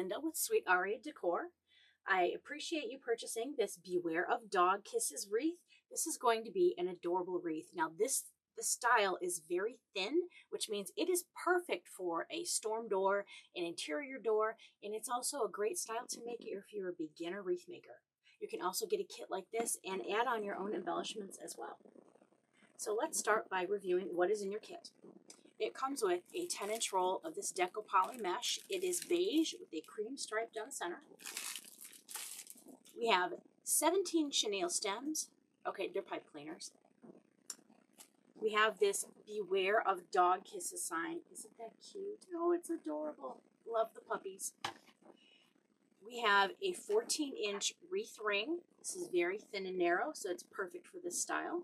Linda with Sweet Aria Decor. I appreciate you purchasing this Beware of Dog Kisses wreath. This is going to be an adorable wreath. Now the style is very thin, which means it is perfect for a storm door, an interior door, and it's also a great style to make if you're a beginner wreath maker. You can also get a kit like this and add on your own embellishments as well. So let's start by reviewing what is in your kit. It comes with a 10-inch roll of this Decor poly mesh. It is beige with a cream stripe down the center. We have 17 chenille stems. Okay, they're pipe cleaners. We have this Beware of Dog Kisses sign. Isn't that cute? Oh, it's adorable. Love the puppies. We have a 14-inch wreath ring. This is very thin and narrow, so it's perfect for this style.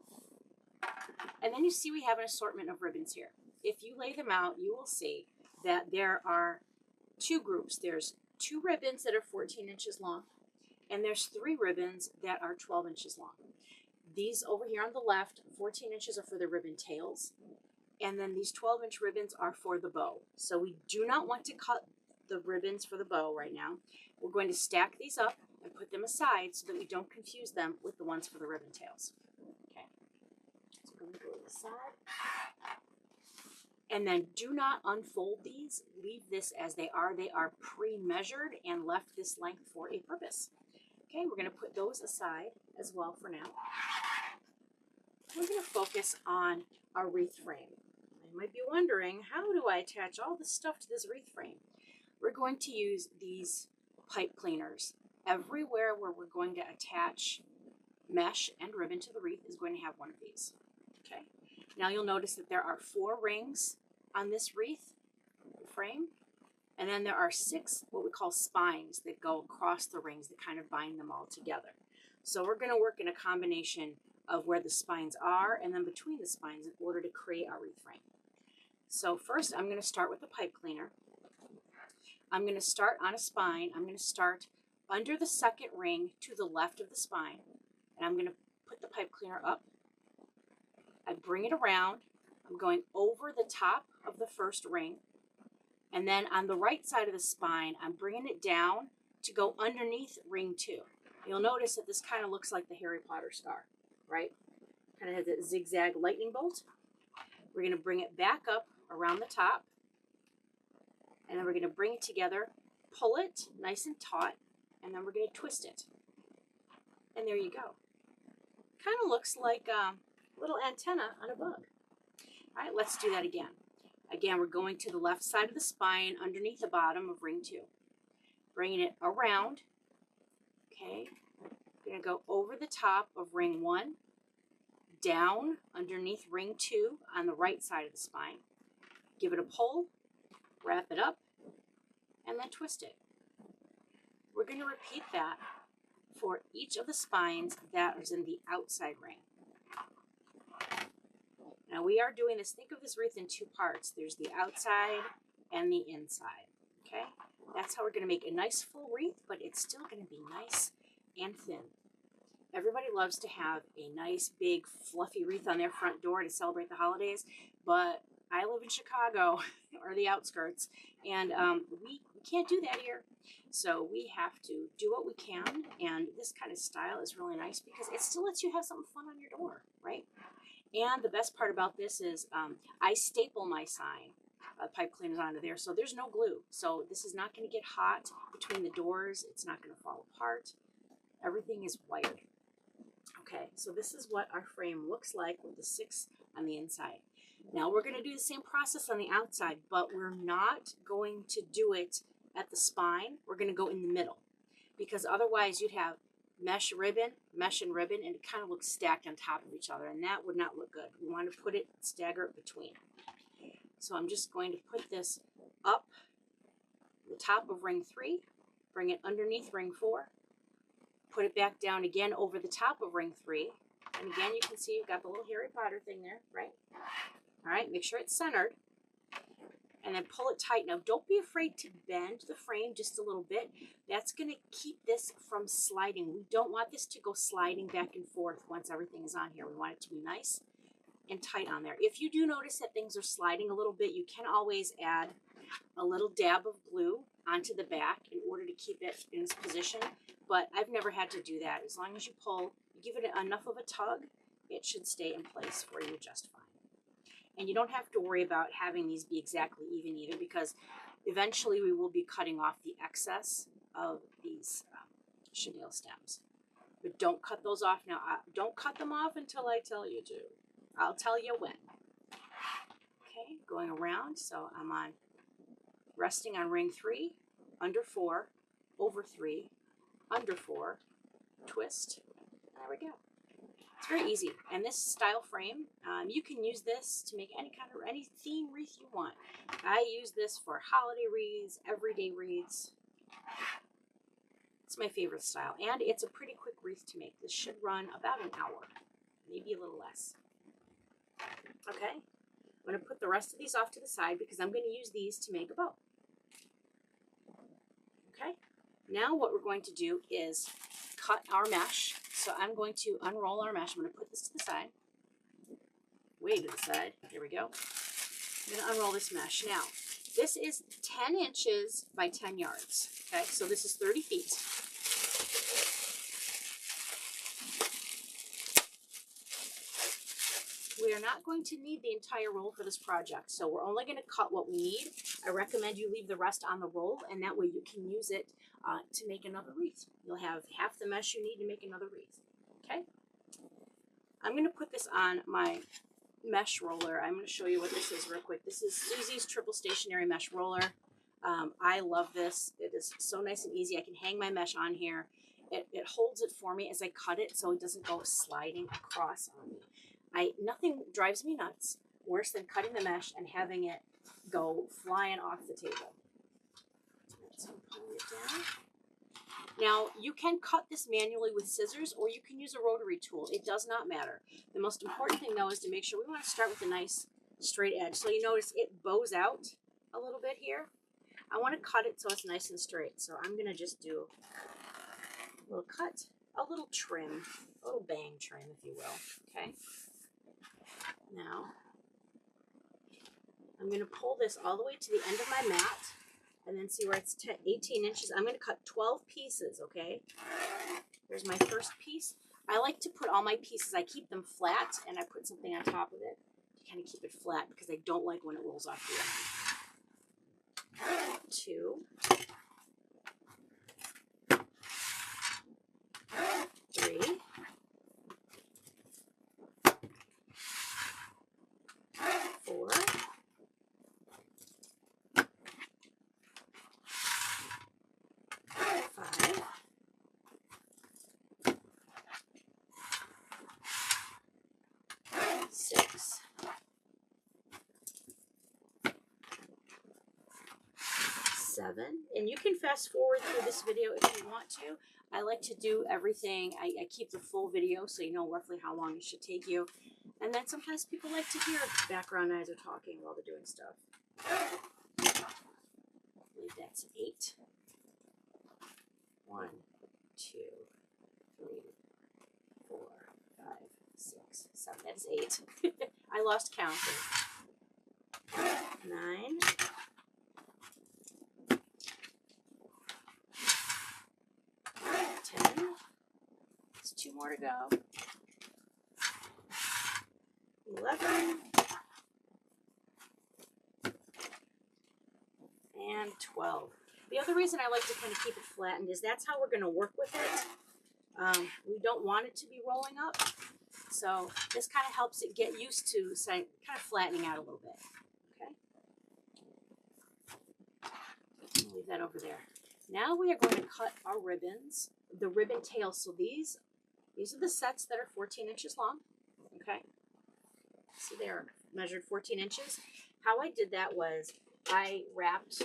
And then you see we have an assortment of ribbons here. If you lay them out, you will see that there are two groups. There's 2 ribbons that are 14 inches long, and there's 3 ribbons that are 12 inches long. These over here on the left, 14 inches are for the ribbon tails, and then these 12-inch ribbons are for the bow. So we do not want to cut the ribbons for the bow right now. We're going to stack these up and put them aside so that we don't confuse them with the ones for the ribbon tails. Okay, so we're going to go to the side. And then do not unfold these. Leave this as they are. They are pre-measured and left this length for a purpose. Okay, we're going to put those aside as well for now. We're going to focus on our wreath frame. You might be wondering, how do I attach all this stuff to this wreath frame? We're going to use these pipe cleaners. Everywhere where we're going to attach mesh and ribbon to the wreath is going to have one of these. Okay. Now you'll notice that there are 4 rings on this wreath frame, and then there are 6 what we call spines that go across the rings that kind of bind them all together. So we're going to work in a combination of where the spines are and then between the spines in order to create our wreath frame. So first I'm going to start with the pipe cleaner. I'm going to start on a spine. I'm going to start under the second ring to the left of the spine, and I'm going to put the pipe cleaner up. I bring it around. I'm going over the top of the first ring. And then on the right side of the spine, I'm bringing it down to go underneath ring 2. You'll notice that this kind of looks like the Harry Potter star, right? Kind of has a zigzag lightning bolt. We're going to bring it back up around the top. And then we're going to bring it together, pull it nice and taut, and then we're going to twist it. And there you go. Kind of looks like little antenna on a bug. All right, let's do that again. Again, we're going to the left side of the spine underneath the bottom of ring 2. Bringing it around. Okay, we're going to go over the top of ring 1, down underneath ring 2 on the right side of the spine. Give it a pull, wrap it up, and then twist it. We're going to repeat that for each of the spines that is in the outside ring. Now we are doing this, think of this wreath in 2 parts. There's the outside and the inside, okay? That's how we're gonna make a nice full wreath, but it's still gonna be nice and thin. Everybody loves to have a nice, big, fluffy wreath on their front door to celebrate the holidays, but I live in Chicago, or the outskirts, and we can't do that here. So we have to do what we can, and this kind of style is really nice because it still lets you have something fun on your door, right? And the best part about this is I staple my sign pipe cleaners onto there, so there's no glue. So this is not going to get hot between the doors. It's not going to fall apart. Everything is wired. Okay, so this is what our frame looks like with the 6 on the inside. Now we're going to do the same process on the outside, but we're not going to do it at the spine. We're going to go in the middle because otherwise you'd have mesh and ribbon, and it kind of looks stacked on top of each other, and that would not look good. We want to put it, stagger it between. So I'm just going to put this up the top of ring 3, bring it underneath ring 4, put it back down again over the top of ring 3, and again you can see you've got the little Harry Potter thing there, right? All right, make sure it's centered, and then pull it tight. Now don't be afraid to bend the frame just a little bit. That's going to keep this from sliding. We don't want this to go sliding back and forth once everything is on here. We want it to be nice and tight on there. If you do notice that things are sliding a little bit, you can always add a little dab of glue onto the back in order keep it in its position, but I've never had to do that. As long as you pull, you give it enough of a tug, it should stay in place for you just fine. And you don't have to worry about having these be exactly even either, because eventually we will be cutting off the excess of these chenille stems. But don't cut those off now. Don't cut them off until I tell you to. I'll tell you when. Okay, going around. So I'm on, resting on ring 3, under 4, over 3, under 4, twist. There we go. It's very easy. And this style frame, you can use this to make any theme wreath you want. I use this for holiday wreaths, everyday wreaths. It's my favorite style, and it's a pretty quick wreath to make. This should run about an hour, maybe a little less. Okay, I'm going to put the rest of these off to the side because I'm going to use these to make a bow. Okay, now what we're going to do is cut our mesh. So I'm going to unroll our mesh. I'm going to put this to the side, way to the side. There we go. I'm going to unroll this mesh. Now, this is 10 inches by 10 yards. Okay, so this is 30 feet. We are not going to need the entire roll for this project, so we're only going to cut what we need. I recommend you leave the rest on the roll, and that way you can use it to make another wreath. You'll have half the mesh you need to make another wreath. Okay? I'm going to put this on my mesh roller. I'm going to show you what this is real quick. This is Susie's triple stationary mesh roller. I love this. It is so nice and easy. I can hang my mesh on here. It holds it for me as I cut it so it doesn't go sliding across on me. Nothing drives me nuts worse than cutting the mesh and having it go flying off the table. So pull it down. Now, you can cut this manually with scissors, or you can use a rotary tool. It does not matter. The most important thing, though, is to make sure we want to start with a nice straight edge. So you notice it bows out a little bit here. I want to cut it so it's nice and straight. So I'm going to just do a little cut, a little trim, a little bang trim, if you will. Okay. Now, I'm going to pull this all the way to the end of my mat, and then see where it's 18 inches. I'm going to cut 12 pieces, okay? There's my first piece. I like to put all my pieces, I keep them flat, and I put something on top of it to kind of keep it flat because I don't like when it rolls off the end. 2. 3. 4. 5. 6. 7. And you can fast forward through this video if you want to. I like to do everything. I keep the full video so you know roughly how long it should take you. And then sometimes people like to hear background eyes are talking while they're doing stuff. I believe that's 8. 1, 2, 3, 4, 5, 6, 7. That is 8. I lost count. 9. 10. There's 2 more to go. 11. And 12. The other reason I like to kind of keep it flattened is that's how we're going to work with it. We don't want it to be rolling up. So this kind of helps it get used to kind of flattening out a little bit. Okay. Leave that over there. Now we are going to cut our ribbons, the ribbon tails. So these are the sets that are 14 inches long. Okay. See, they're measured 14 inches. How I did that was I wrapped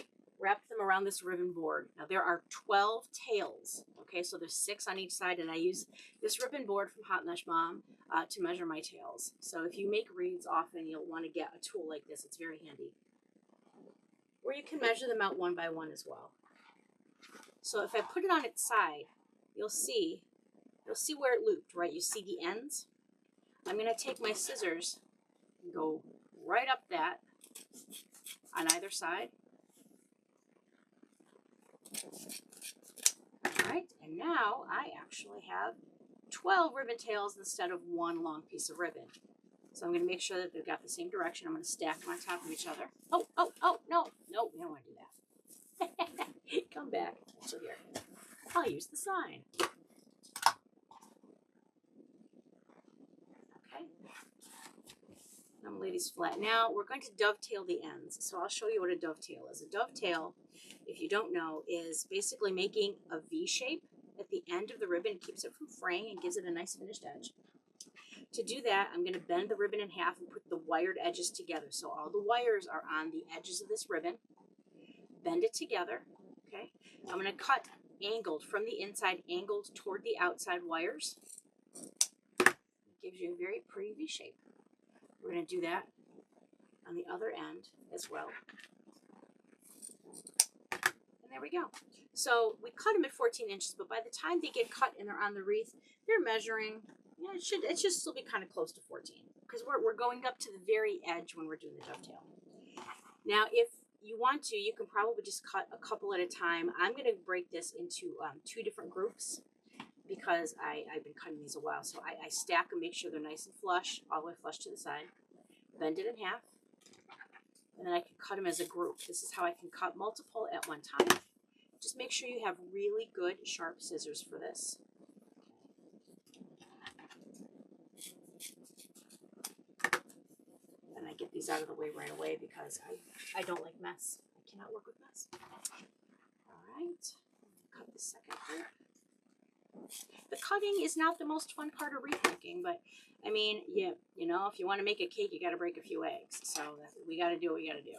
them around this ribbon board. Now there are 12 tails. Okay, so there's 6 on each side, and I use this ribbon board from Hot Mesh Mom to measure my tails. So if you make wreaths often, you'll want to get a tool like this. It's very handy. Or you can measure them out one by one as well. So if I put it on its side, you'll see where it looped, right? You see the ends. I'm going to take my scissors and go right up that on either side. actually have 12 ribbon tails instead of one long piece of ribbon. So I'm going to make sure that they've got the same direction. I'm going to stack them on top of each other. Oh, oh, oh, no, no, we don't want to do that. Come back. So here, I'll use the sign. Okay. I'm going to lay these flat. Now we're going to dovetail the ends. So I'll show you what a dovetail is. A dovetail, if you don't know, is basically making a V shape at the end of the ribbon. It keeps it from fraying and gives it a nice finished edge. To do that, I'm going to bend the ribbon in half and put the wired edges together. So all the wires are on the edges of this ribbon. Bend it together, okay? I'm going to cut angled from the inside, angled toward the outside wires. It gives you a very pretty V shape. We're going to do that on the other end as well. And there we go. So we cut them at 14 inches, but by the time they get cut and they're on the wreath, they're measuring. Yeah, it should still be kind of close to 14 because we're going up to the very edge when we're doing the dovetail. Now, if you want to, you can probably just cut a couple at a time. I'm going to break this into 2 different groups because I've been cutting these a while. So I stack them, make sure they're nice and flush, all the way flush to the side. Bend it in half, and then I can cut them as a group. This is how I can cut multiple at one time. Just make sure you have really good sharp scissors for this. And I get these out of the way right away because I don't like mess. I cannot work with mess. All right, cut the second group. The cutting is not the most fun part of wreath making, but I mean, you know, if you want to make a cake, you got to break a few eggs. So we got to do what we got to do.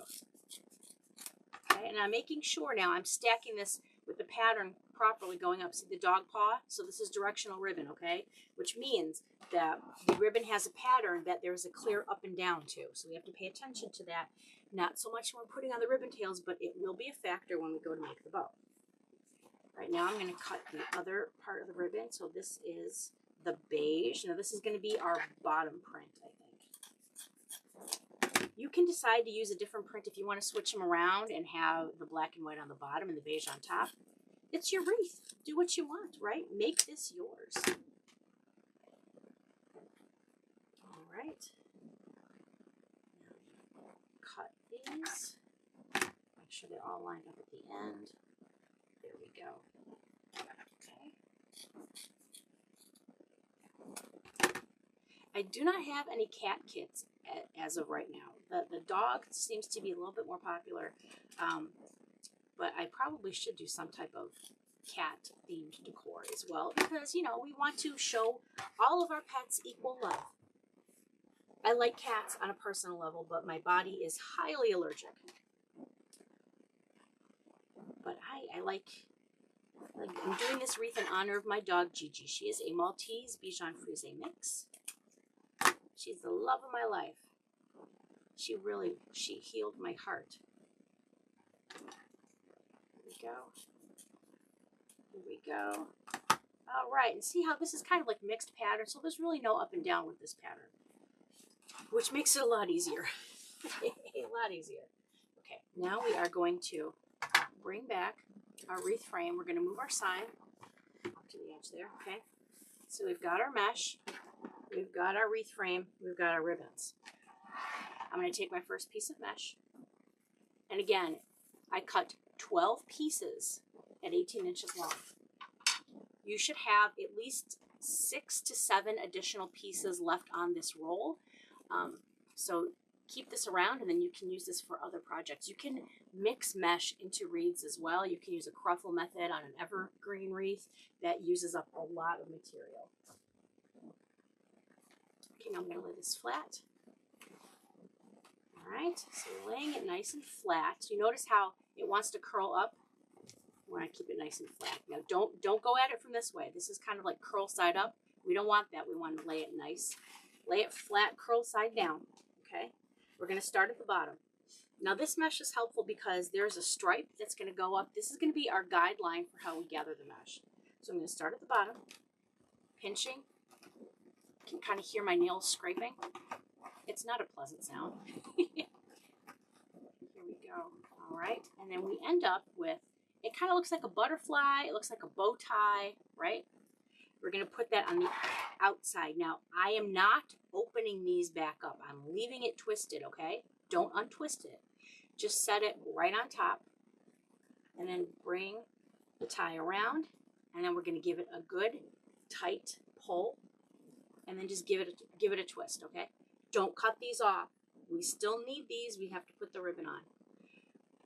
Okay, and I'm making sure now I'm stacking this with the pattern properly going up. See the dog paw? So this is directional ribbon, okay? Which means that the ribbon has a pattern that there's a clear up and down to. So we have to pay attention to that. Not so much when we're putting on the ribbon tails, but it will be a factor when we go to make the bow. Right now I'm going to cut the other part of the ribbon. So this is the beige. Now this is going to be our bottom print, I think. You can decide to use a different print if you want to switch them around and have the black and white on the bottom and the beige on top. It's your wreath. Do what you want, right? Make this yours. All right. Cut these. Make sure they're all lined up at the end. There we go. Okay. I do not have any cat kits as of right now. The dog seems to be a little bit more popular, but I probably should do some type of cat themed decor as well because, you know, we want to show all of our pets equal love. I like cats on a personal level, but my body is highly allergic. But I'm doing this wreath in honor of my dog Gigi. She is a Maltese Bichon Frise mix. She's the love of my life. She healed my heart. Here we go. Here we go. All right, and see how this is kind of like mixed pattern, so there's really no up and down with this pattern, which makes it a lot easier. A lot easier. Okay, now we are going to bring back our wreath frame. We're going to move our sign up to the edge there, okay? So we've got our mesh, we've got our wreath frame, we've got our ribbons. I'm going to take my first piece of mesh, and again, I cut 12 pieces at 18 inches long. You should have at least 6 to 7 additional pieces left on this roll. So keep this around, and then you can use this for other projects. You can mix mesh into wreaths as well. You can use a cruffle method on an evergreen wreath that uses up a lot of material. Okay, now I'm going to lay this flat. All right, so we're laying it nice and flat. You notice how it wants to curl up? We want to keep it nice and flat. Now don't go at it from this way. This is kind of like curl side up. We don't want that. We want to lay it nice. Lay it flat, curl side down. Okay, we're going to start at the bottom. Now this mesh is helpful because there's a stripe that's going to go up. This is going to be our guideline for how we gather the mesh. So I'm going to start at the bottom, pinching. You can kind of hear my nails scraping. It's not a pleasant sound. Here we go. All right, and then we end up with, it kind of looks like a butterfly. It looks like a bow tie, right? We're going to put that on the outside. Now, I am not opening these back up. I'm leaving it twisted, okay? Don't untwist it. Just set it right on top, and then bring the tie around, and then we're going to give it a good tight pull, and then just give it a twist, okay? Don't cut these off. We still need these. We have to put the ribbon on.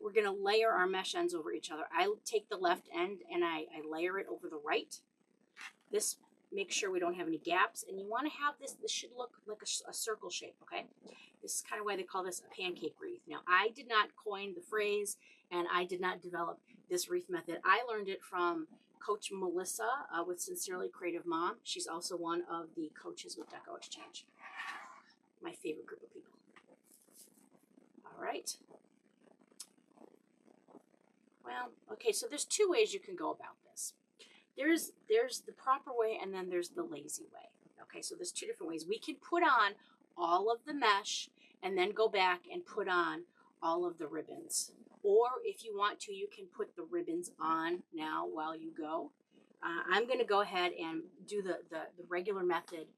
We're going to layer our mesh ends over each other. I take the left end and I layer it over the right. This makes sure we don't have any gaps, and you want to have this should look like a circle shape, okay? This is kind of why they call this a pancake wreath. Now, I did not coin the phrase, and I did not develop this wreath method. I learned it from Coach Melissa with Sincerely Creative Mom. She's also one of the coaches with Decor Exchange. My favorite group of people. All right. Well, okay, so there's two ways you can go about this. There's the proper way, and then there's the lazy way. Okay, so there's two different ways. We can put on all of the mesh and then go back and put on all of the ribbons. Or if you want to, you can put the ribbons on now while you go. I'm going to go ahead and do the regular method,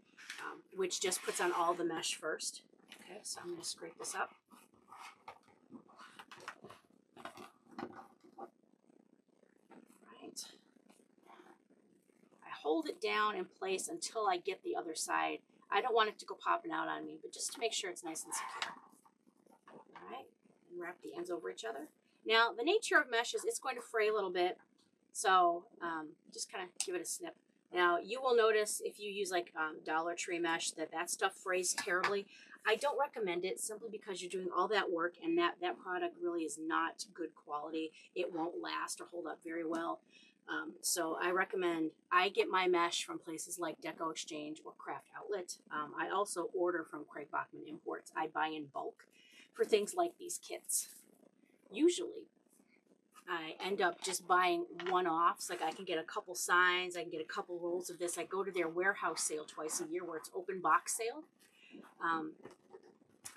which just puts on all the mesh first. Okay, so I'm going to scrape this up. Right. I hold it down in place until I get the other side. I don't want it to go popping out on me, but just to make sure it's nice and secure. All right, and wrap the ends over each other. Now, the nature of mesh is it's going to fray a little bit, so just kind of give it a snip. Now, you will notice if you use like Dollar Tree mesh that stuff frays terribly. I don't recommend it simply because you're doing all that work, and that product really is not good quality. It won't last or hold up very well. So I recommend I get my mesh from places like Decor Exchange or Craft Outlet. I also order from Craig Bachman Imports. I buy in bulk for things like these kits. Usually, I end up just buying one-offs. Like I can get a couple signs, I can get a couple rolls of this. I go to their warehouse sale twice a year where it's open box sale.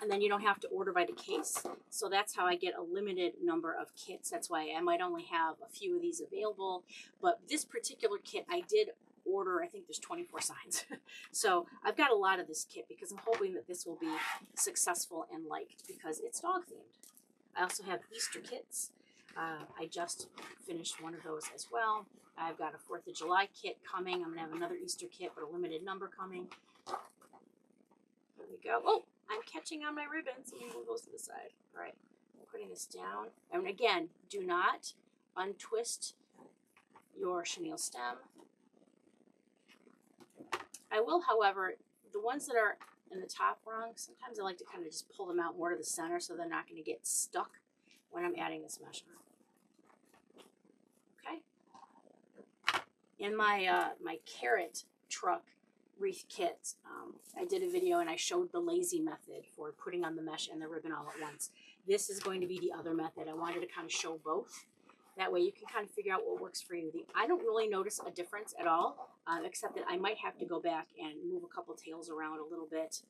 And then you don't have to order by the case. So that's how I get a limited number of kits. That's why I might only have a few of these available. But this particular kit, I did order, I think there's 24 signs. So I've got a lot of this kit because I'm hoping that this will be successful and liked because it's dog themed. I also have Easter kits. I just finished one of those as well. I've got a 4th of July kit coming. I'm going to have another Easter kit, but a limited number coming. There we go. Oh, I'm catching on my ribbons. Let me move those to the side. All right, I'm putting this down. And again, do not untwist your chenille stem. I will, however, the ones that are in the top rung, sometimes I like to kind of just pull them out more to the center so they're not going to get stuck when I'm adding this mesh on. Okay. In my my carrot truck wreath kit, I did a video and I showed the lazy method for putting on the mesh and the ribbon all at once. This is going to be the other method. I wanted to kind of show both. That way you can kind of figure out what works for you. I don't really notice a difference at all, except that I might have to go back and move a couple tails around a little bit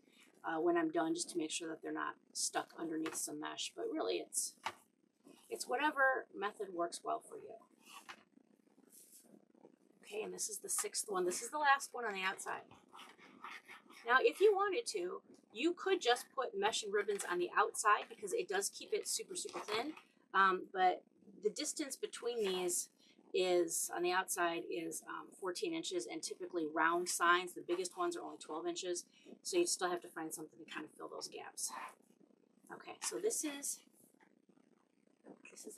when I'm done just to make sure that they're not stuck underneath some mesh. But really it's whatever method works well for you. Okay, and this is the 6th one. This is the last one on the outside. Now, if you wanted to, you could just put mesh and ribbons on the outside because it does keep it super, super thin. But the distance between these is, on the outside, is 14 inches, and typically round signs, the biggest ones are only 12 inches. So you still have to find something to kind of fill those gaps. Okay, so this is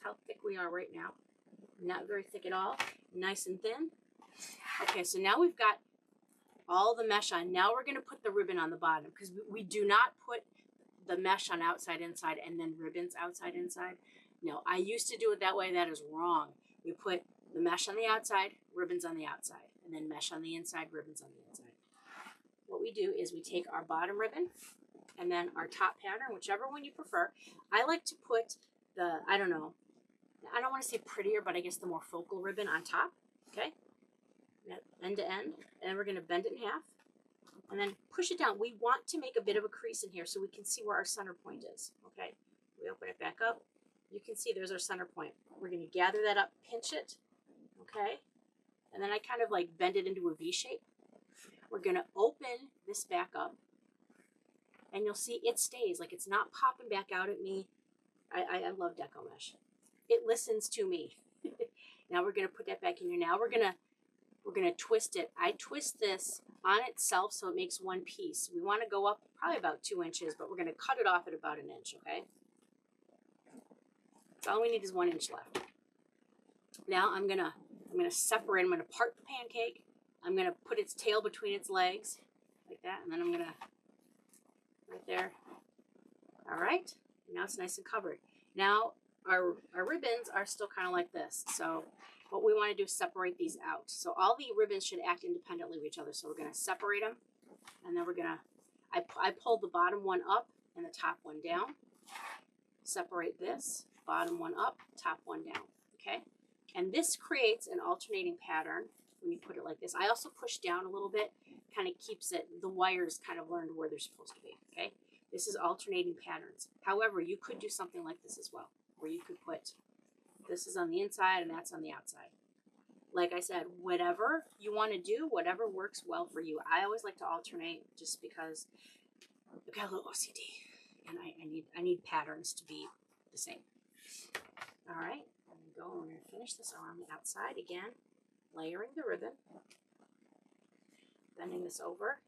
how thick we are right now. Not very thick at all, nice and thin. Okay, so now we've got all the mesh on. Now we're going to put the ribbon on the bottom because we do not put the mesh on outside, inside, and then ribbons outside, inside. No, I used to do it that way. That is wrong. We put the mesh on the outside, ribbons on the outside, and then mesh on the inside, ribbons on the inside. What we do is we take our bottom ribbon and then our top pattern, whichever one you prefer. I like to put the, I don't want to say prettier, but I guess the more focal ribbon on top, okay? End to end, and we're going to bend it in half and then push it down. We want to make a bit of a crease in here so we can see where our center point is, okay? We open it back up. You can see there's our center point. We're going to gather that up, pinch it, okay? and then I kind of like bend it into a V shape. We're gonna open this back up, and you'll see it stays, like it's not popping back out at me. I love Deco Mesh. It listens to me. Now we're gonna put that back in here. Now we're gonna twist it. I twist this on itself so it makes one piece. We want to go up probably about 2 inches, but we're gonna cut it off at about 1 inch, okay? So all we need is 1 inch left. Now I'm gonna separate, I'm gonna part the pancake. I'm gonna put its tail between its legs, like that, and then I'm gonna, right there. All right, now it's nice and covered. Now our ribbons are still kind of like this. So what we want to do is separate these out. So all the ribbons should act independently of each other. So we're gonna separate them, and then we're gonna, I pulled the bottom one up and the top one down. Separate this, bottom one up, top one down, okay? And this creates an alternating pattern when you put it like this. I also push down a little bit, kind of keeps it, the wires kind of learned where they're supposed to be, okay? This is alternating patterns. However, you could do something like this as well, where you could put, this is on the inside and that's on the outside. Like I said, whatever you want to do, whatever works well for you. I always like to alternate just because I've got a little OCD and I need patterns to be the same. All right, I'm gonna go and we're gonna finish this around the outside again, layering the ribbon, bending this over,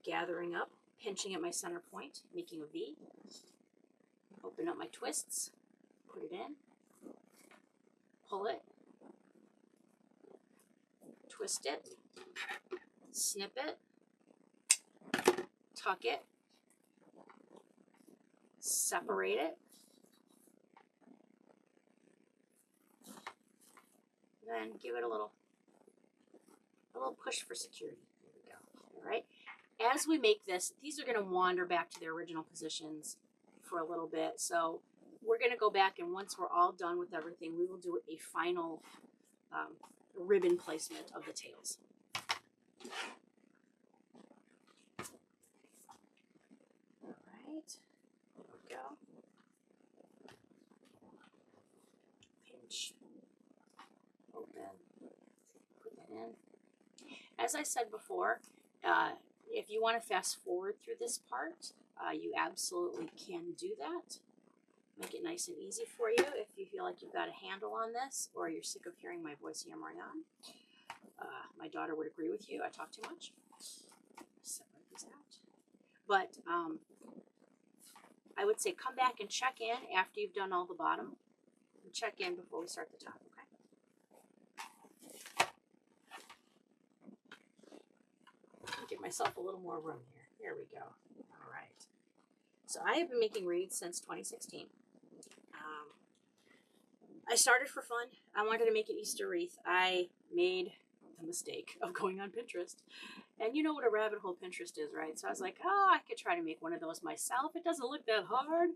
gathering up, pinching at my center point, making a V, open up my twists, put it in, pull it, twist it, snip it, tuck it, separate it, then give it a little push for security. There we go. All right. As we make this, these are going to wander back to their original positions for a little bit. So we're going to go back, and once we're all done with everything, we will do a final ribbon placement of the tails. All right. There we go. Pinch. Open. Put that in. As I said before, if you want to fast forward through this part, you absolutely can do that. Make it nice and easy for you if you feel like you've got a handle on this or you're sick of hearing my voice yammering on. My daughter would agree with you. I talk too much. Separate these out. But I would say come back and check in after you've done all the bottom. And check in before we start the top, okay? Give myself a little more room here. Here we go. All right. So I have been making wreaths since 2016. I started for fun. I wanted to make an Easter wreath. I made the mistake of going on Pinterest. And you know what a rabbit hole Pinterest is, right? So I was like, oh, I could try to make one of those myself. It doesn't look that hard.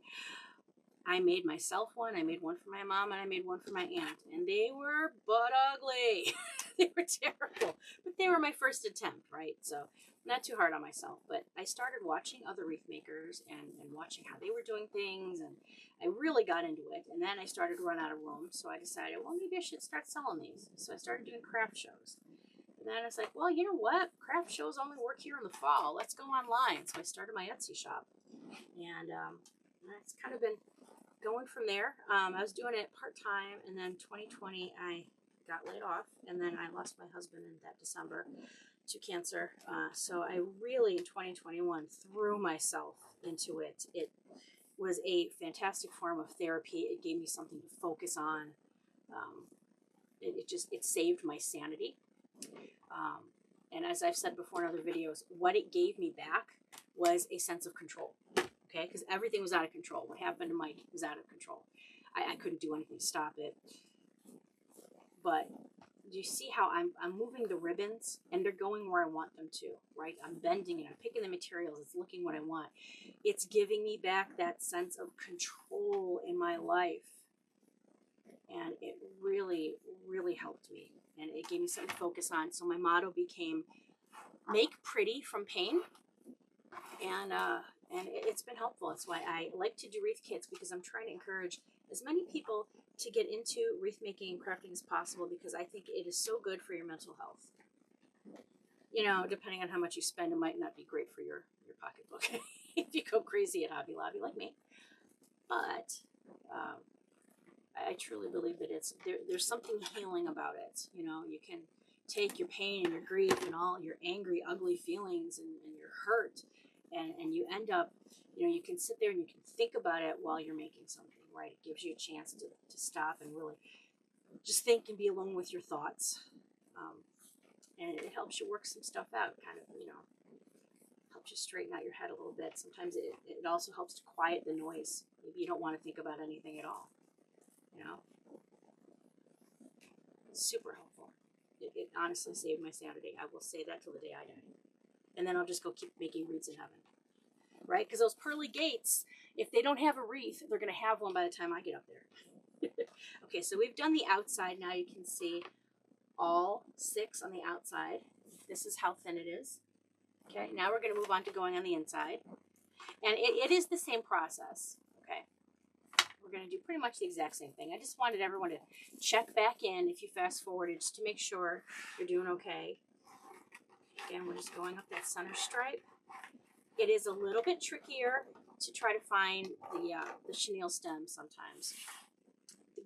I made myself one. I made one for my mom, and I made one for my aunt. And they were butt ugly. They were terrible. But they were my first attempt, right? So not too hard on myself. But I started watching other wreath makers and watching how they were doing things. And I really got into it. And then I started to run out of room. So I decided, well, maybe I should start selling these. So I started doing craft shows. And then I was like, well, you know what? Craft shows only work here in the fall. Let's go online. So I started my Etsy shop. And it's kind of been going from there. I was doing it part-time, and then 2020 I got laid off, and then I lost my husband in that December to cancer. So I really, in 2021, threw myself into it. It was a fantastic form of therapy. It gave me something to focus on. It saved my sanity. And as I've said before in other videos, what it gave me back was a sense of control. Okay, because everything was out of control. What happened to Mike was out of control. I couldn't do anything to stop it. But do you see how I'm moving the ribbons, and they're going where I want them to, right? I'm bending it. I'm picking the materials. It's looking what I want. It's giving me back that sense of control in my life. And it really, really helped me. And it gave me something to focus on. So my motto became, make pretty from pain. And it's been helpful. That's why I like to do wreath kits, because I'm trying to encourage as many people to get into wreath making and crafting as possible because I think it is so good for your mental health. You know, depending on how much you spend, it might not be great for your pocketbook if you go crazy at Hobby Lobby like me. But I truly believe that there's something healing about it. You know, you can take your pain and your grief and all your angry, ugly feelings and your hurt, and you end up, you know, you can sit there and you can think about it while you're making something, right? It gives you a chance to stop and really just think and be alone with your thoughts. And it helps you work some stuff out, kind of, you know, helps you straighten out your head a little bit. Sometimes it also helps to quiet the noise. Maybe you don't want to think about anything at all, you know. It's super helpful. It honestly saved my sanity. I will say that till the day I die. And then I'll just go keep making wreaths in heaven, right? Because those pearly gates, if they don't have a wreath, they're going to have one by the time I get up there. Okay, so we've done the outside. Now you can see all 6 on the outside. This is how thin it is. Okay, now we're going to move on to going on the inside. And it is the same process. Okay, we're going to do pretty much the exact same thing. I just wanted everyone to check back in if you fast forwarded just to make sure you're doing okay. Again, we're just going up that center stripe. It is a little bit trickier to try to find the chenille stems sometimes.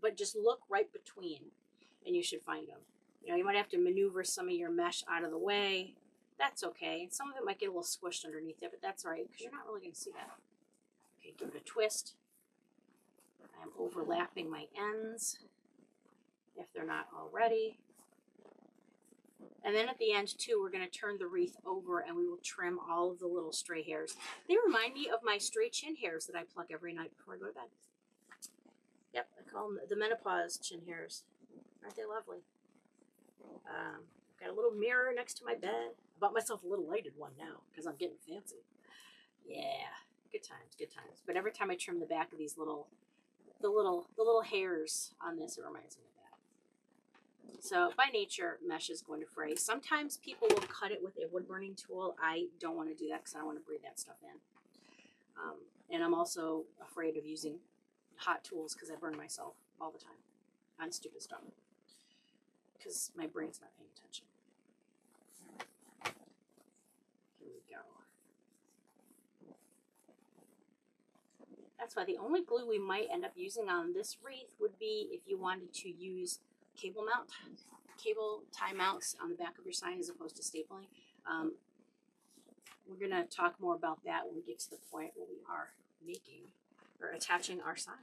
But just look right between and you should find them. You know, you might have to maneuver some of your mesh out of the way. That's okay. And some of it might get a little squished underneath it, but that's all right because you're not really going to see that. Okay, give it a twist. I'm overlapping my ends if they're not already. And then at the end, too, we're going to turn the wreath over and we will trim all of the little stray hairs. They remind me of my stray chin hairs that I pluck every night before I go to bed. Yep, I call them the menopause chin hairs. Aren't they lovely? I've got a little mirror next to my bed. I bought myself a little lighted one now because I'm getting fancy. Yeah, good times, good times. But every time I trim the back of these the little hairs on this, it reminds me of that. So by nature, mesh is going to fray. Sometimes people will cut it with a wood burning tool. I don't want to do that because I don't want to breathe that stuff in. And I'm also afraid of using hot tools because I burn myself all the time on stupid stuff because my brain's not paying attention. Here we go. That's why the only glue we might end up using on this wreath would be if you wanted to use cable tie mounts on the back of your sign as opposed to stapling. We're going to talk more about that when we get to the point where we are making or attaching our sign.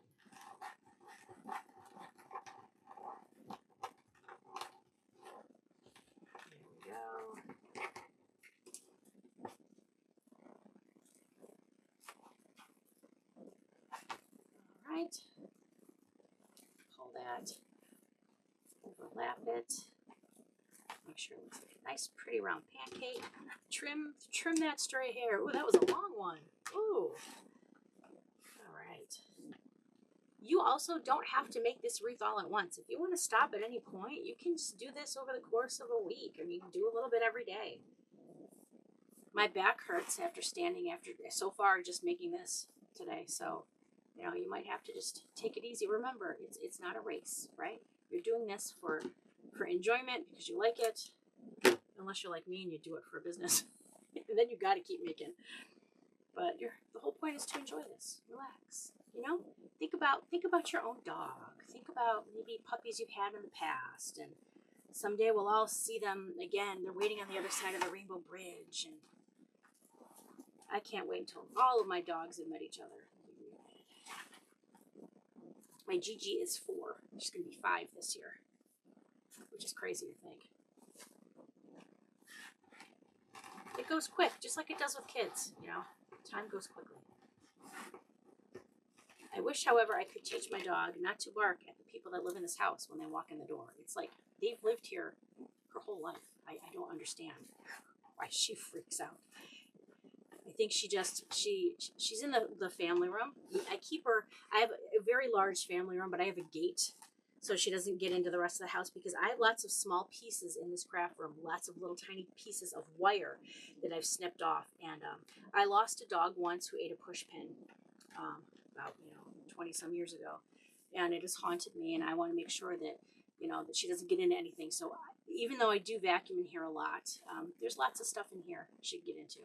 Right, pull that, overlap it, make sure it looks like a nice pretty round pancake. Trim that stray hair. Ooh, that was a long one. Ooh. All right. You also don't have to make this wreath all at once. If you want to stop at any point, you can just do this over the course of a week. I mean, you can do a little bit every day. My back hurts after so far just making this today, so you know, you might have to just take it easy. Remember, it's not a race, right? You're doing this for enjoyment because you like it. Unless you're like me and you do it for a business, and then you got to keep making. But the whole point is to enjoy this. Relax. You know, think about your own dog. Think about maybe puppies you've had in the past, and someday we'll all see them again. They're waiting on the other side of the Rainbow Bridge, and I can't wait until all of my dogs have met each other. My Gigi is 4. She's going to be 5 this year, which is crazy to think. It goes quick, just like it does with kids, you know. Time goes quickly. I wish, however, I could teach my dog not to bark at the people that live in this house when they walk in the door. It's like they've lived here her whole life. I don't understand why she freaks out. I think she's in the family room. I have a very large family room, but I have a gate so she doesn't get into the rest of the house because I have lots of small pieces in this craft room, lots of little tiny pieces of wire that I've snipped off. And I lost a dog once who ate a push pin about 20 some years ago. and it has haunted me, and I want to make sure that, you know, that she doesn't get into anything. So even though I do vacuum in here a lot, there's lots of stuff in here she could get into.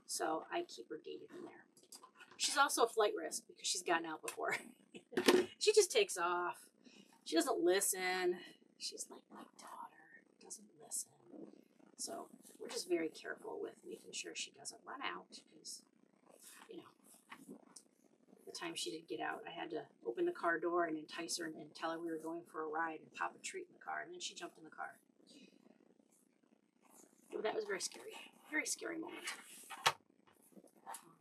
So I keep her gated in there. She's also a flight risk because she's gotten out before. She just takes off. She doesn't listen. She's like my daughter, doesn't listen. So we're just very careful with making sure she doesn't run out because, you know, the time she did get out, I had to open the car door and entice her and tell her we were going for a ride and pop a treat in the car, and then she jumped in the car. So that was very scary moment.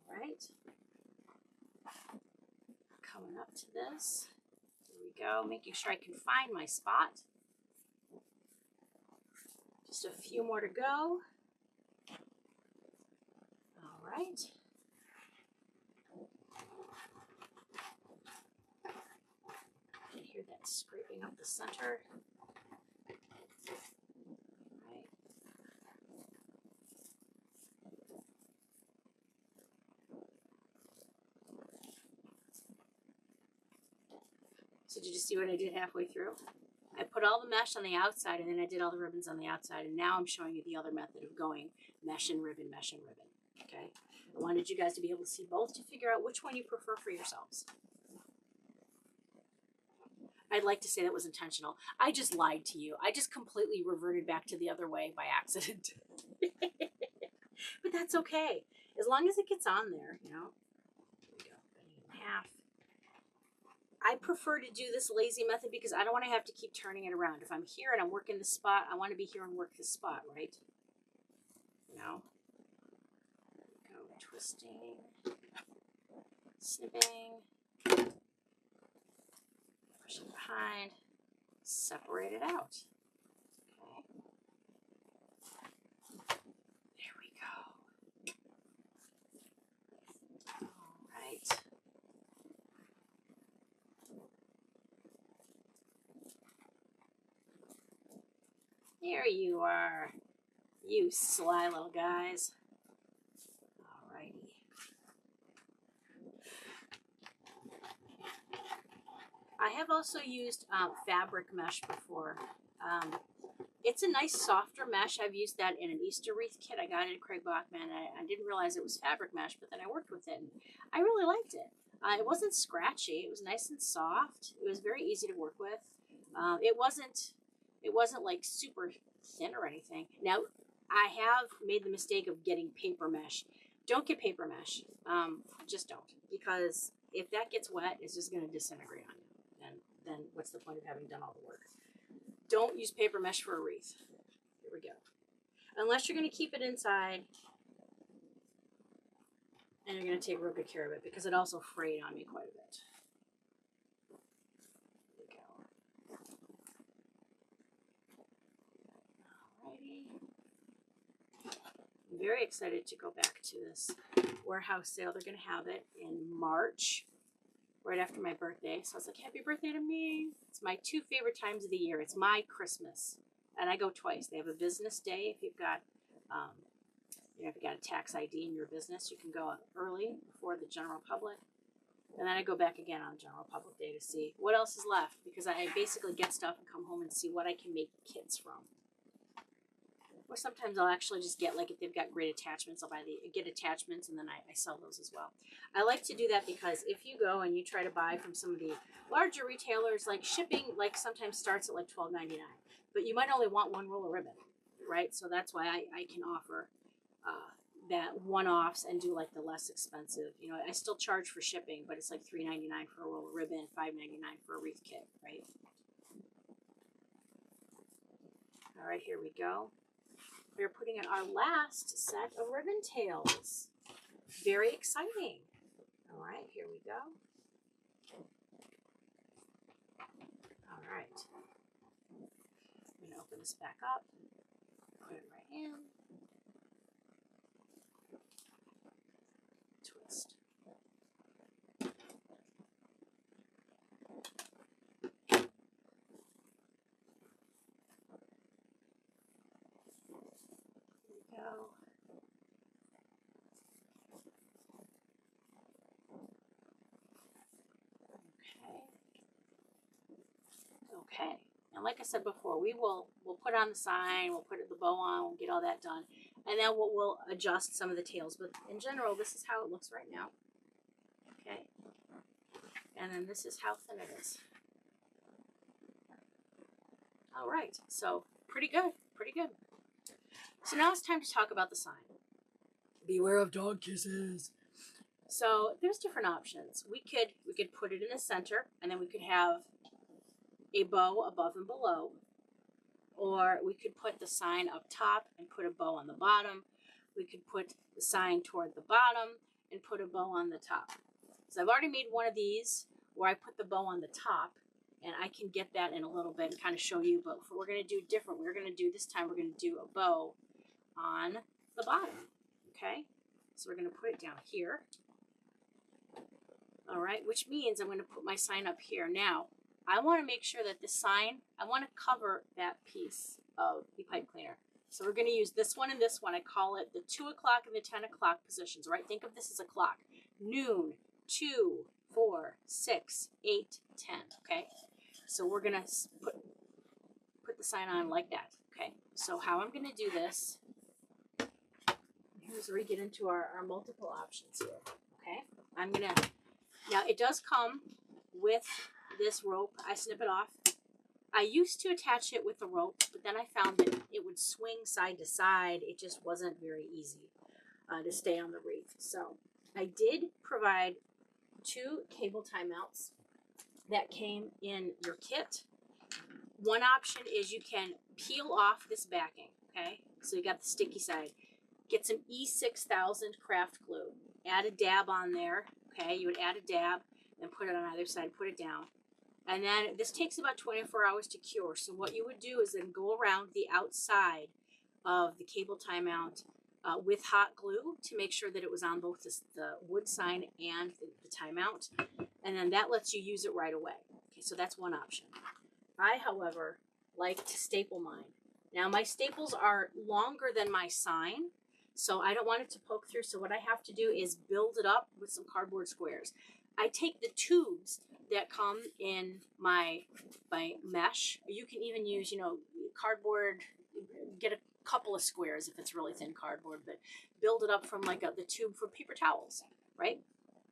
All right. Coming up to this. Here we go, making sure I can find my spot. Just a few more to go. All right. I can hear that scraping up the center. All right. So did you see what I did halfway through? I put all the mesh on the outside, and then I did all the ribbons on the outside, and now I'm showing you the other method of going mesh and ribbon, okay? I wanted you guys to be able to see both to figure out which one you prefer for yourselves. I'd like to say that was intentional. I just lied to you. I just completely reverted back to the other way by accident. But that's okay. As long as it gets on there, you know. Here we go, cutting it in half. I prefer to do this lazy method because I don't want to have to keep turning it around. If I'm here and I'm working this spot, I want to be here and work this spot, right? You know? Go twisting, snipping, push it behind, separate it out. Okay. There we go. All right. There you are, you sly little guys. Alrighty. I have also used fabric mesh before. It's a nice softer mesh. I've used that in an Easter wreath kit. I got it at Craig Bachman. I didn't realize it was fabric mesh, but then I worked with it, and I really liked it. It wasn't scratchy. It was nice and soft. It was very easy to work with. It wasn't like super thin or anything. Now, I have made the mistake of getting paper mesh. Don't get paper mesh. Just don't. Because if that gets wet, it's just going to disintegrate on you. And then what's the point of having done all the work? Don't use paper mesh for a wreath. Here we go. Unless you're going to keep it inside. And you're going to take real good care of it because it also frayed on me quite a bit. I'm very excited to go back to this warehouse sale. They're going to have it in March, right after my birthday. So I was like, happy birthday to me. It's my two favorite times of the year. It's my Christmas. And I go twice. They have a business day. If you've got, if you got a tax ID in your business, you can go early before the general public. And then I go back again on general public day to see what else is left, because I basically get stuff and come home and see what I can make kits from. Or sometimes I'll actually just get, like, if they've got great attachments, I'll get attachments, and then I sell those as well. I like to do that because if you go and you try to buy from some of the larger retailers, like shipping, like sometimes starts at like $12.99, but you might only want one roll of ribbon, right? So that's why I can offer that one-offs and do like the less expensive. You know, I still charge for shipping, but it's like $3.99 for a roll of ribbon, $5.99 for a wreath kit, right? All right, here we go. We're putting in our last set of ribbon tails. Very exciting. All right, here we go. All right. I'm going to open this back up. Put it right in. Twist. Go. Okay. like I said before, we'll put on the sign, we'll put the bow on, we'll get all that done, and then we'll adjust some of the tails. But in general, this is how it looks right now. Okay, and then this is how thin it is. All right, so pretty good, pretty good. So now it's time to talk about the sign. Beware of dog kisses. So there's different options. We could put it in the center, and then we could have a bow above and below, or we could put the sign up top and put a bow on the bottom. We could put the sign toward the bottom and put a bow on the top. So I've already made one of these where I put the bow on the top, and I can get that in a little bit and kind of show you, but we're going to do different. We're going to do, this time we're going to do a bow on the bottom, okay? So we're going to put it down here. All right, which means I'm going to put my sign up here. Now, I want to make sure that the sign, I want to cover that piece of the pipe cleaner. So we're going to use this one and this one. I call it the 2 o'clock and the 10 o'clock positions, right? Think of this as a clock. Noon, 2, 4, 6, 8, 10, okay? So we're going to put the sign on like that, okay? So how I'm going to do this, here's where we get into our multiple options here, okay? I'm going to, now it does come with this rope. I snip it off. I used to attach it with the rope, but then I found that it would swing side to side. It just wasn't very easy to stay on the wreath. So I did provide 2 cable tie mounts that came in your kit. One option is you can peel off this backing, okay? So you got the sticky side. Get some E6000 craft glue. Add a dab on there, okay? You would add a dab, then put it on either side, put it down. And then this takes about 24 hours to cure. So what you would do is then go around the outside of the cable tie mount with hot glue to make sure that it was on both the wood sign and the tie mount. And then that lets you use it right away. Okay, so that's one option. I, however, like to staple mine. Now my staples are longer than my sign, so I don't want it to poke through. So what I have to do is build it up with some cardboard squares. I take the tubes that come in my mesh. You can even use, cardboard, get a couple of squares if it's really thin cardboard, but build it up from like the tube for paper towels, right?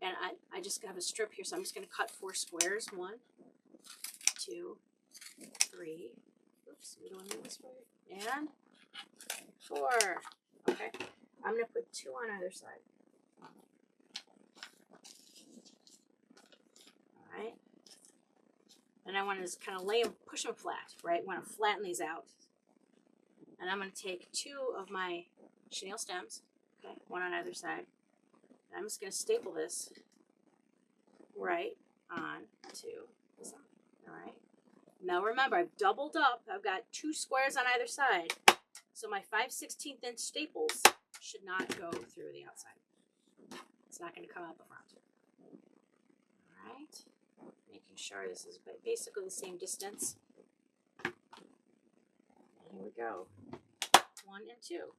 And I just have a strip here, so I'm just going to cut 4 squares. 1, 2, 3. Oops, we don't want to move this way. And 4. Okay, I'm going to put 2 on either side. All right. And I want to just kind of lay them, push them flat, right? I want to flatten these out. And I'm going to take 2 of my chenille stems, okay, 1 on either side. And I'm just going to staple this right on to the side, all right? Now remember, I've doubled up. I've got 2 squares on either side. So my 5/16 inch staples should not go through the outside. It's not going to come out the front. All right? Making sure this is basically the same distance. Here we go. 1 and 2.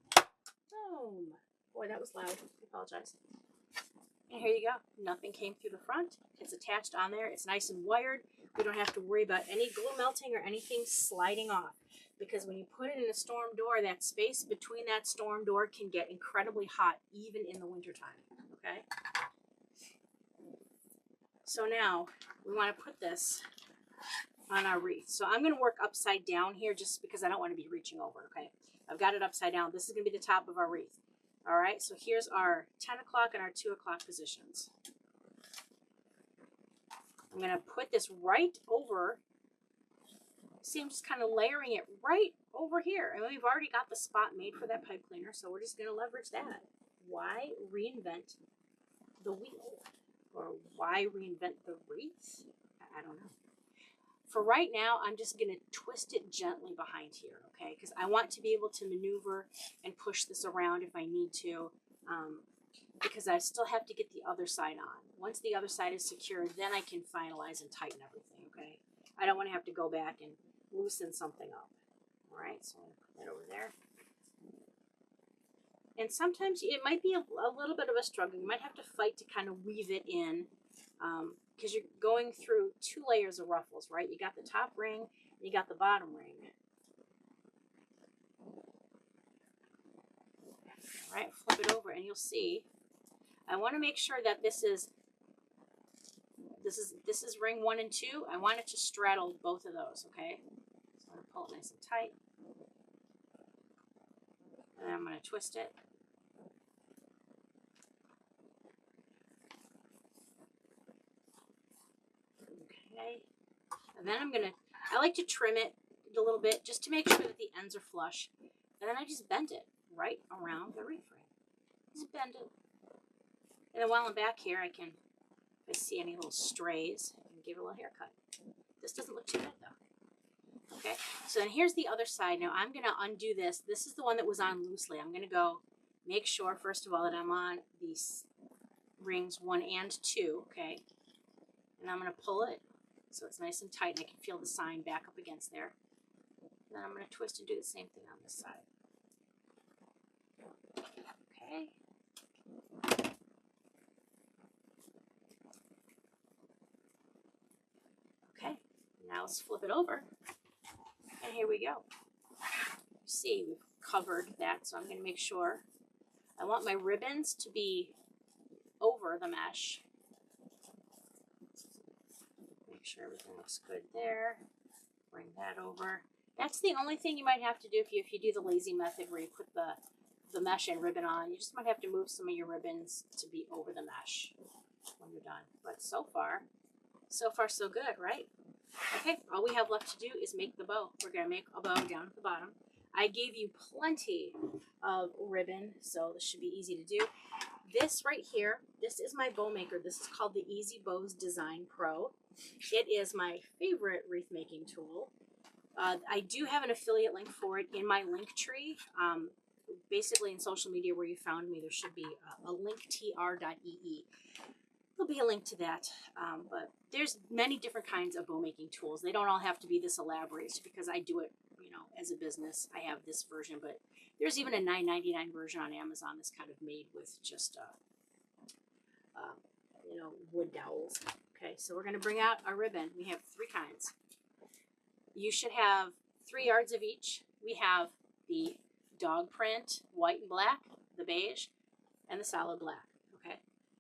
Boom. Boy, that was loud. I apologize. And here you go. Nothing came through the front. It's attached on there. It's nice and wired. We don't have to worry about any glue melting or anything sliding off. Because when you put it in a storm door, that space between that storm door can get incredibly hot, even in the wintertime. Okay? So now we want to put this on our wreath. So I'm going to work upside down here just because I don't want to be reaching over, okay? I've got it upside down. This is going to be the top of our wreath. All right, so here's our 10 o'clock and our 2 o'clock positions. I'm going to put this right over. See, I'm just kind of layering it right over here. And we've already got the spot made for that pipe cleaner, so we're just going to leverage that. Why reinvent the wheel? Or why reinvent the wreath? I don't know. For right now, I'm just going to twist it gently behind here, okay? Because I want to be able to maneuver and push this around if I need to, because I still have to get the other side on. Once the other side is secure, then I can finalize and tighten everything, okay? I don't want to have to go back and loosen something up. All right, so I'm going to put that over there. And sometimes it might be a little bit of a struggle. You might have to fight to kind of weave it in, because you're going through 2 layers of ruffles, right? You got the top ring, You got the bottom ring. All right, flip it over and you'll see. I want to make sure that this is ring 1 and 2. I want it to straddle both of those, okay? So I'm going to pull it nice and tight. And I'm going to twist it. Okay. And then I like to trim it a little bit just to make sure that the ends are flush. And then I just bend it right around the wreath frame. Just bend it. And then while I'm back here, I can, if I see any little strays, I can give it a little haircut. This doesn't look too bad though. Okay, so then here's the other side. Now I'm going to undo this. This is the one that was on loosely. I'm going to go make sure, first of all, that I'm on these rings 1 and 2, okay? And I'm going to pull it so it's nice and tight and I can feel the sign back up against there. And then I'm going to twist and do the same thing on this side. Okay. Okay, now let's flip it over. And here we go. You see, we've covered that, so I'm going to make sure. I want my ribbons to be over the mesh. Make sure everything looks good there. Bring that over. That's the only thing you might have to do if you do the lazy method where you put the mesh and ribbon on. You just might have to move some of your ribbons to be over the mesh when you're done. But so far so good, right? Okay, all we have left to do is make the bow. We're going to make a bow down at the bottom. I gave you plenty of ribbon, so this should be easy to do. This right here, this is my bow maker. This is called the Easy Bows Design Pro. It is my favorite wreath making tool. I do have an affiliate link for it in my link tree. Basically in social media where you found me, there should be a link, tr.ee. There'll be a link to that, but there's many different kinds of bow making tools. They don't all have to be this elaborate. It's because I do it, you know, as a business. I have this version, but there's even a $9.99 version on Amazon that's kind of made with just, you know, wood dowels. Okay, so we're going to bring out our ribbon. We have 3 kinds. You should have 3 yards of each. We have the dog print, white and black, the beige, and the solid black. Okay,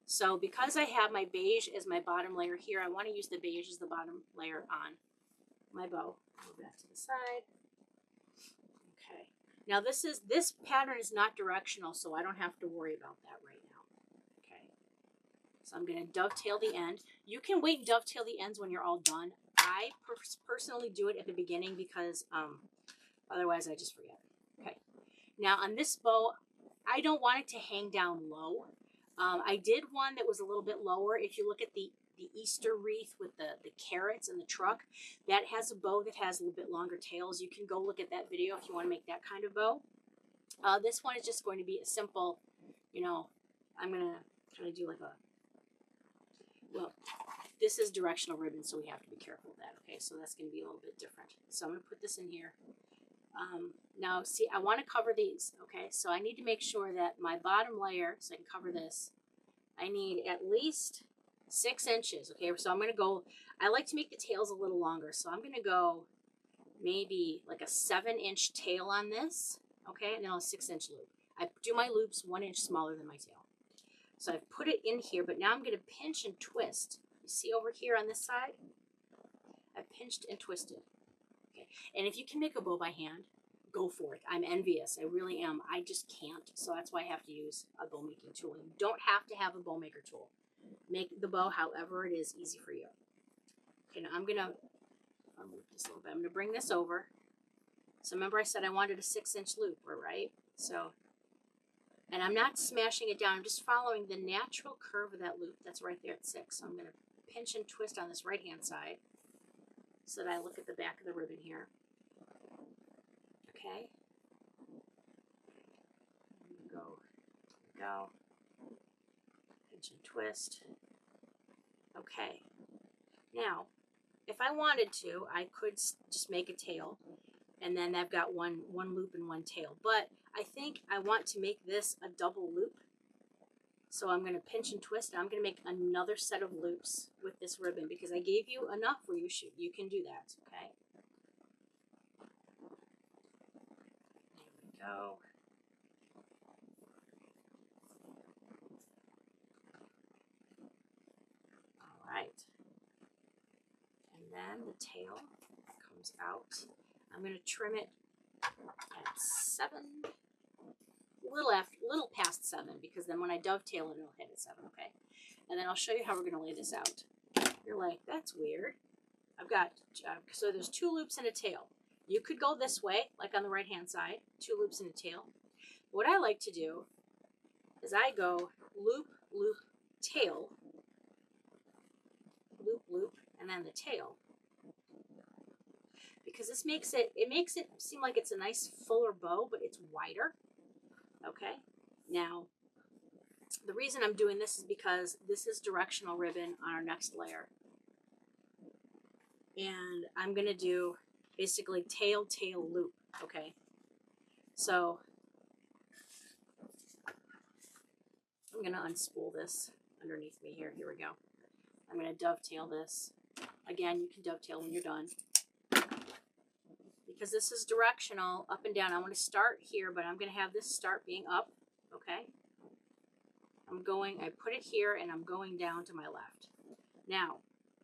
so because I have my beige as my bottom layer here, I want to use the beige as the bottom layer on my bow. Move that to the side. Okay, now this pattern is not directional, so I don't have to worry about that right now. Okay, so I'm going to dovetail the end. You can wait and dovetail the ends when you're all done. I personally do it at the beginning because otherwise I just forget. Okay, now on this bow, I don't want it to hang down low. I did one that was a little bit lower. If you look at the Easter wreath with the carrots and the truck, that has a bow that has a little bit longer tails. You can go look at that video if you want to make that kind of bow. This one is just going to be a simple, you know, I'm going to kind of do like a, well, this is directional ribbon, so we have to be careful of that. Okay, so that's going to be a little bit different. So I'm going to put this in here. Now, see, I want to cover these. Okay, so I need to make sure that my bottom layer, so I can cover this, I need at least 6 inches. Okay, so I'm going to go, I like to make the tails a little longer, so I'm going to go maybe like a 7-inch tail on this. Okay, and then a 6-inch loop. I do my loops 1 inch smaller than my tail. So I've put it in here, but now I'm going to pinch and twist. You see over here on this side? I've pinched and twisted. Okay, and if you can make a bow by hand, go for it. I'm envious. I really am. I just can't, so that's why I have to use a bow making tool. You don't have to have a bow maker tool. Make the bow however it is easy for you. Okay, now I'll move this a little bit. I'm going to bring this over. So remember I said I wanted a 6-inch loop, right? So, and I'm not smashing it down. I'm just following the natural curve of that loop. That's right there at 6. So I'm going to pinch and twist on this right-hand side so that I look at the back of the ribbon here. Okay. Go. Pinch and twist. Okay. Now, if I wanted to, I could just make a tail, and then I've got one loop and one tail. But I think I want to make this a double loop. So I'm going to pinch and twist, and I'm going to make another set of loops with this ribbon because I gave you enough where you can do that, okay? go. All right. And then the tail comes out. I'm going to trim it at 7, a little past 7, because then when I dovetail it, it'll hit at 7, okay? And then I'll show you how we're going to lay this out. You're like, that's weird. I've got, so there's 2 loops and a tail. You could go this way, like on the right-hand side, 2 loops and a tail. What I like to do is I go loop, loop, tail, loop, loop, and then the tail. Because this makes it seem like it's a nice fuller bow, but it's wider. Okay, now the reason I'm doing this is because this is directional ribbon on our next layer, and I'm gonna do basically tail, tail, loop. Okay, so I'm gonna unspool this underneath me here. Here we go. I'm gonna dovetail this. Again, you can dovetail when you're done. Because this is directional, up and down. I want to start here, but I'm going to have this start being up, okay? I put it here, and I'm going down to my left. Now,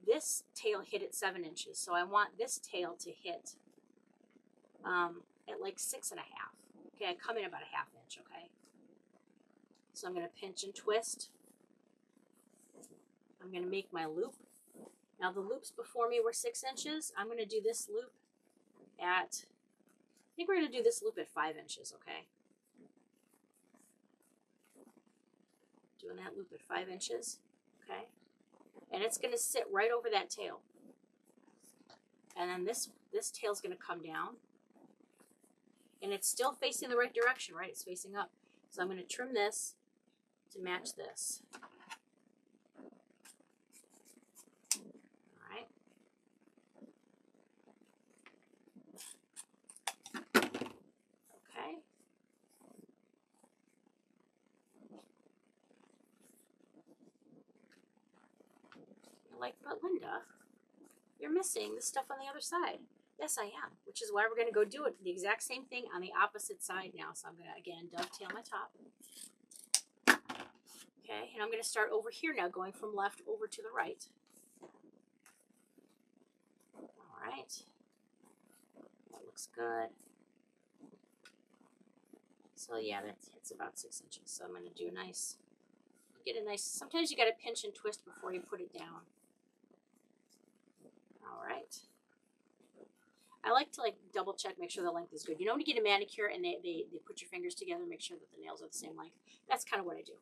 this tail hit at 7 inches, so I want this tail to hit at like 6.5. Okay, I come in about a 1/2 inch, okay? So I'm going to pinch and twist. I'm going to make my loop. Now, the loops before me were 6 inches. I'm going to do this loop at, I think we're going to do this loop at 5 inches, okay? Doing that loop at 5 inches, okay? And it's going to sit right over that tail. And then this tail's going to come down. And it's still facing the right direction, right? It's facing up. So I'm going to trim this to match this. Like, but Linda, you're missing the stuff on the other side. Yes, I am, which is why we're going to go do it the exact same thing on the opposite side now. So I'm going to, again, dovetail my top. Okay, and I'm going to start over here now, going from left over to the right. All right. That looks good. So yeah, it's about 6 inches. So I'm going to do a nice, sometimes you got to pinch and twist before you put it down. All right. I like to double check, make sure the length is good. You know when you get a manicure and they put your fingers together and make sure that the nails are the same length? That's kind of what I do.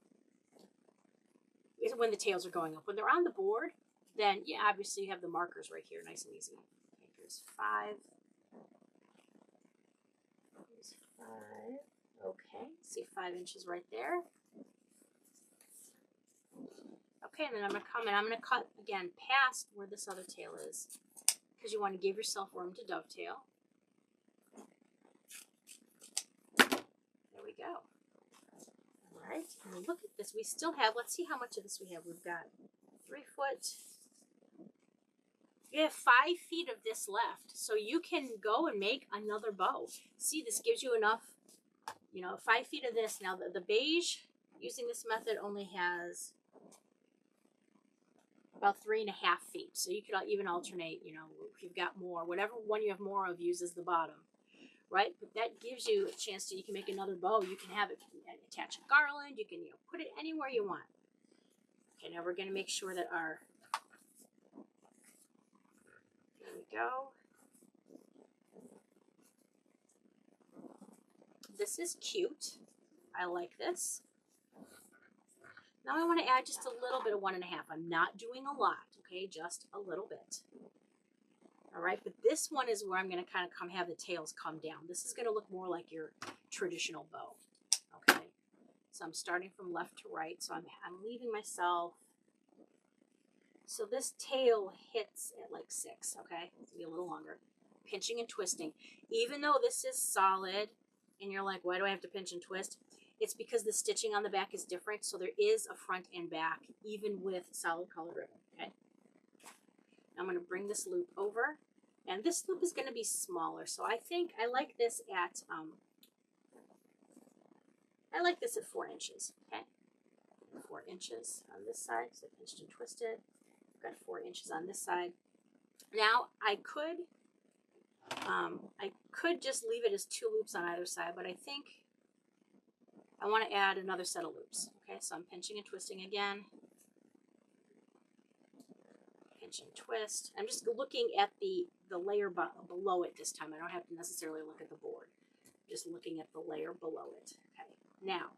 Is when the tails are going up. When they're on the board, then yeah, obviously you have the markers right here, nice and easy. Okay, here's 5. Here's 5. Okay, see 5 inches right there. Okay, and then I'm going to come and I'm going to cut, again, past where this other tail is, because you want to give yourself room to dovetail. There we go. All right, and look at this. We still have, let's see how much of this we have. We've got 3 foot. You have 5 feet of this left, so you can go and make another bow. See, this gives you enough, 5 feet of this. Now, the beige, using this method, only has about 3.5 feet. So you could even alternate, if you've got more, whatever one you have more of uses the bottom, right? But that gives you a chance to, you can make another bow. You can have it attach a garland. You can, put it anywhere you want. Okay, now we're going to make sure that our, there we go. This is cute. I like this. Now I want to add just a little bit of 1.5. I'm not doing a lot, okay? Just a little bit. All right, but this one is where I'm going to kind of have the tails come down. This is going to look more like your traditional bow, okay? So I'm starting from left to right, so I'm leaving myself. So this tail hits at like 6, okay? It's going to be a little longer. Pinching and twisting. Even though this is solid, and you're like, why do I have to pinch and twist? It's because the stitching on the back is different, so there is a front and back, even with solid colored ribbon, okay? I'm going to bring this loop over, and this loop is going to be smaller, so I think I like this at I like this at 4 inches, okay? 4 inches on this side, so I pinched and twisted. I've got 4 inches on this side. Now I could just leave it as 2 loops on either side, but I think I want to add another set of loops. Okay, so I'm pinching and twisting again. Pinch and twist. I'm just looking at the layer below it this time. I don't have to necessarily look at the board. I'm just looking at the layer below it. Okay, now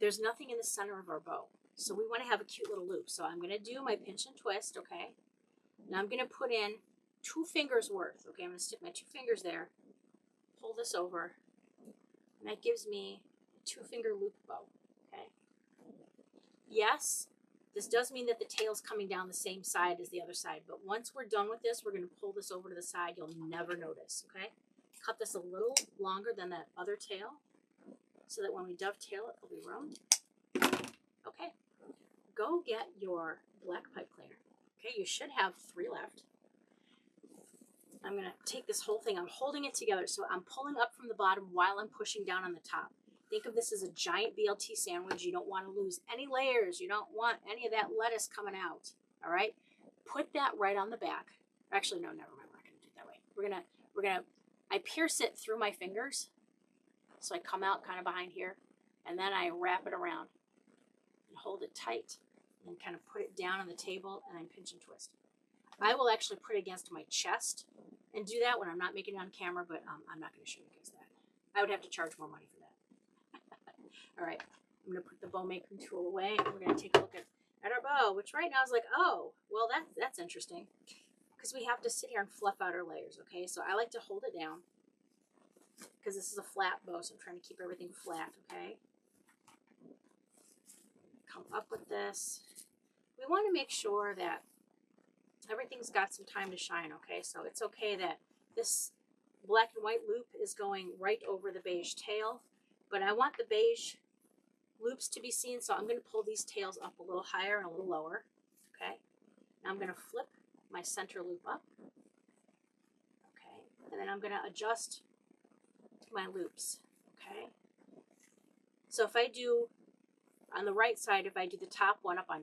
there's nothing in the center of our bow, so we want to have a cute little loop. So I'm going to do my pinch and twist. Okay, now I'm going to put in 2 fingers worth. Okay, I'm going to stick my 2 fingers there, pull this over, and that gives me a 2-finger loop bow. Okay, yes, this does mean that the tail's coming down the same side as the other side, but once we're done with this, we're going to pull this over to the side. You'll never notice. Okay, cut this a little longer than that other tail so that when we dovetail it, there'll be room. Okay, go get your black pipe cleaner. Okay, you should have 3 left. I'm going to take this whole thing, I'm holding it together, so I'm pulling up from the bottom while I'm pushing down on the top. Think of this as a giant BLT sandwich. You don't want to lose any layers. You don't want any of that lettuce coming out. All right, put that right on the back. Actually, no, never mind. We're not going to do it that way. We're gonna. I pierce it through my fingers, so I come out kind of behind here, and then I wrap it around and hold it tight, and kind of put it down on the table, and I pinch and twist. I will actually put it against my chest and do that when I'm not making it on camera, but I'm not going to show you guys that. I would have to charge more money for that. All right, I'm going to put the bow making tool away, and we're going to take a look at our bow, which right now is like, oh, well, that's interesting, because we have to sit here and fluff out our layers, okay? So I like to hold it down, because this is a flat bow, so I'm trying to keep everything flat, okay? Come up with this. We want to make sure that everything's got some time to shine, okay? So it's okay that this black and white loop is going right over the beige tail, but I want the beige loops to be seen, so I'm going to pull these tails up a little higher and a little lower, okay? Now I'm going to flip my center loop up, okay? And then I'm going to adjust my loops, okay? So if I do, on the right side, if I do the top one up on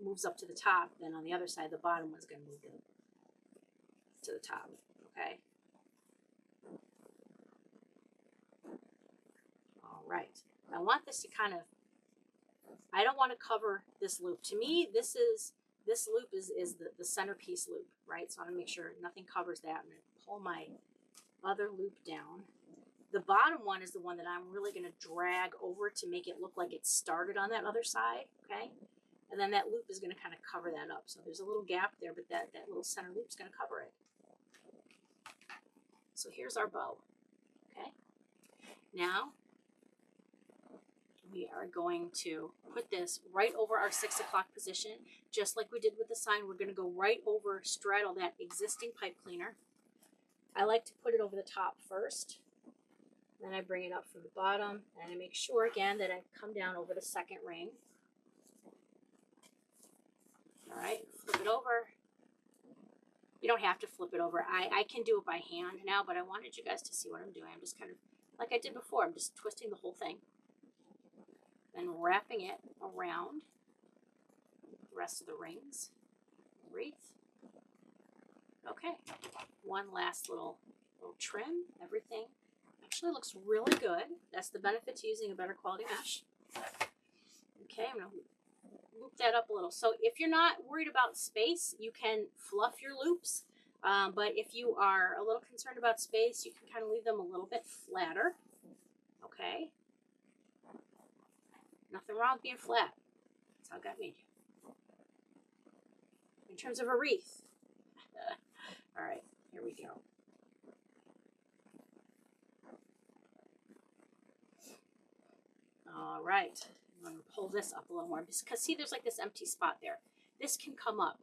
moves up to the top, then on the other side, the bottom one's going to move to the top, okay? All right. I want this to kind of, I don't want to cover this loop. To me, this loop is the centerpiece loop, right? So I want to make sure nothing covers that. I'm going to pull my other loop down. The bottom one is the one that I'm really going to drag over to make it look like it started on that other side, okay? And then that loop is going to kind of cover that up. So there's a little gap there, but that little center loop is going to cover it. So here's our bow, okay? Now, we are going to put this right over our 6 o'clock position, just like we did with the sign. We're going to go right over, straddle that existing pipe cleaner. I like to put it over the top first. Then I bring it up from the bottom, and I make sure again that I come down over the second ring. All right, flip it over. You don't have to flip it over. I can do it by hand now, but I wanted you guys to see what I'm doing. I'm just kind of, like I did before, I'm just twisting the whole thing. Then wrapping it around the rest of the rings. Wreath. Okay, one last little trim. Everything actually looks really good. That's the benefit to using a better quality mesh. Okay, I'm going to loop that up a little. So if you're not worried about space, you can fluff your loops. But if you are a little concerned about space, you can kind of leave them a little bit flatter. Okay. Nothing wrong with being flat. That's how God made you. In terms of a wreath. All right, here we go. All right, I'm going to pull this up a little more because see, there's like this empty spot there. This can come up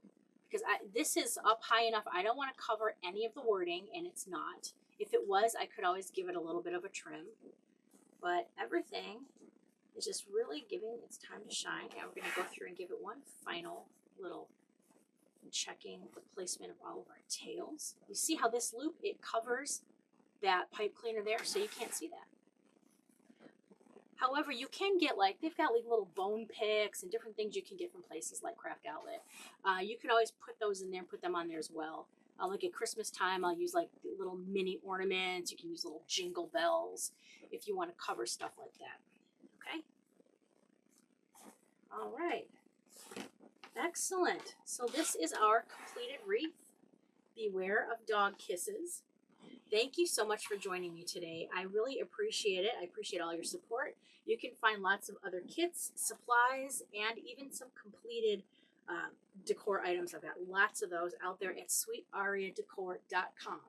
because this is up high enough. I don't want to cover any of the wording, and it's not. If it was, I could always give it a little bit of a trim, but everything is just really giving its time to shine. And we're going to go through and give it one final little checking the placement of all of our tails. You see how this loop, it covers that pipe cleaner there, so you can't see that. However, you can get they've got little bone picks and different things you can get from places like Craft Outlet. You can always put those in there and put them on there as well. Like at Christmas time, I'll use little mini ornaments. You can use little jingle bells if you want to cover stuff like that. Okay. All right. Excellent. So this is our completed wreath. Beware of dog kisses. Thank you so much for joining me today. I really appreciate it. I appreciate all your support. You can find lots of other kits, supplies, and even some completed decor items. I've got lots of those out there at sweetariadecor.com.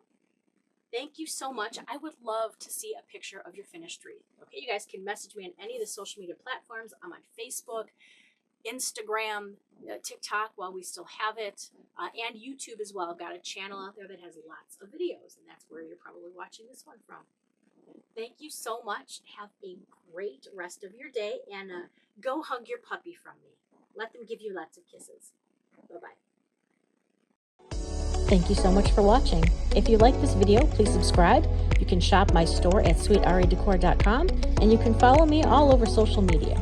Thank you so much. I would love to see a picture of your finished wreath. Okay, you guys can message me on any of the social media platforms. I'm on Facebook, Instagram, TikTok while we still have it, and YouTube as well. I've got a channel out there that has lots of videos, and that's where you're probably watching this one from. Thank you so much. Have a great rest of your day, and go hug your puppy from me. Let them give you lots of kisses. Bye-bye. Thank you so much for watching. If you like this video, please subscribe. You can shop my store at sweetariadecor.com, and you can follow me all over social media.